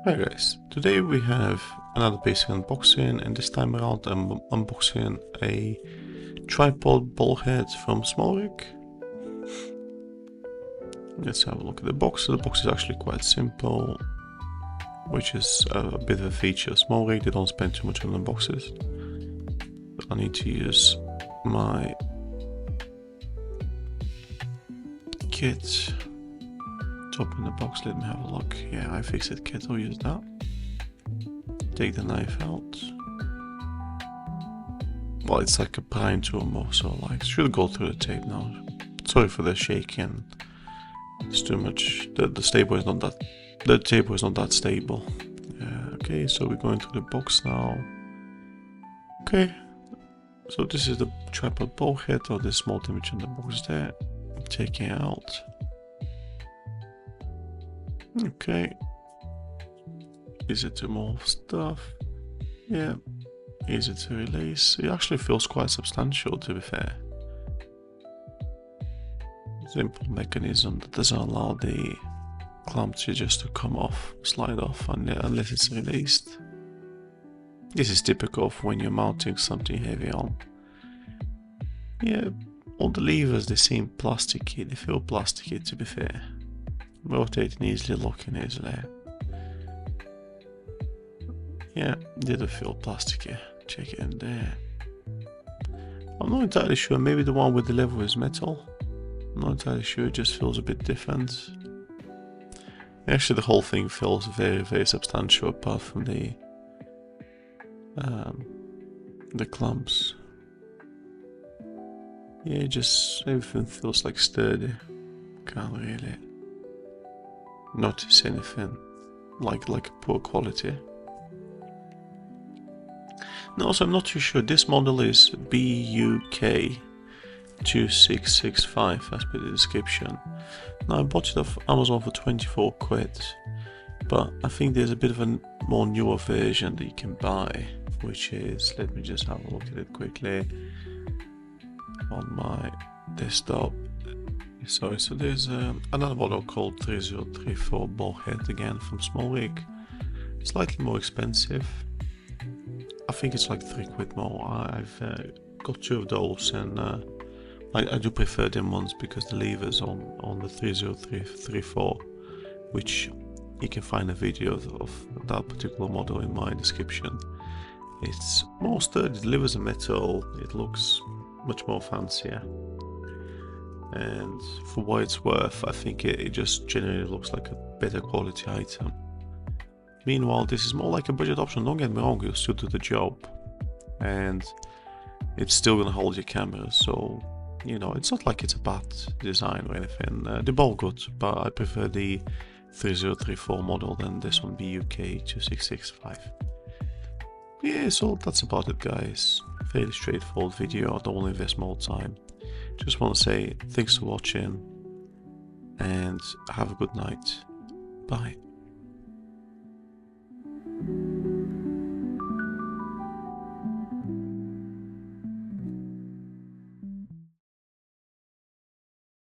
Hi guys, today we have another basic unboxing, and this time around I'm unboxing a tripod ball head from SMALLRIG. Let's have a look at the box. The box is actually quite simple, which is a bit of a feature of SMALLRIG. They don't spend too much on the boxes. I need to use my kit to open the box. Let me have a look. Yeah, iFixit kit, I'll use that. Take the knife out. Well, it's like a prime tool more, so like should go through the tape now. Sorry for the shaking. It's too much. The table is not that stable. Okay, so we're going through the box now. Okay, so this is the tripod ball head, or the small image in the box there. Taking it out. Okay. Easy to move stuff. Yeah. Easy to release. It actually feels quite substantial, to be fair. Simple mechanism that doesn't allow the clamp to just to come off, slide off unless it's released. This is typical of when you're mounting something heavy on. Yeah, all the levers, they seem plasticky, they feel plasticky, to be fair. Rotating easily, locking easily. Yeah, did it feel plasticky? Check it in there. I'm not entirely sure, maybe the one with the lever is metal. I'm not entirely sure, it just feels a bit different. Actually, the whole thing feels very, very substantial apart from the clamps. Yeah, just everything feels like sturdy. Can't really notice anything like poor quality. And also, I'm not too sure. This model is BUK2665 as per the description. Now I bought it off Amazon for 24 quid, but I think there's a bit of a more newer version that you can buy, which is, let me just have a look at it quickly on my desktop. Sorry, so there's another model called 3034 Ball Head, again from SMALLRIG. Slightly more expensive. I think it's like 3 quid more. I've got 2 of those, and I do prefer them ones because the levers on the 3034, which you can find a video of that particular model in my description. It's more sturdy, the levers are metal, it looks much more fancier. And for what it's worth, I think it just generally looks like a better quality item. Meanwhile, this is more like a budget option. Don't get me wrong, you'll still do the job, and it's still gonna hold your camera. So, you know, it's not like it's a bad design or anything. They're both good, but I prefer the 3034 model than this one, BUK2665. Yeah, so that's about it, guys. Fairly straightforward video. I don't want to invest more time. Just want to say thanks for watching, and have a good night. Bye.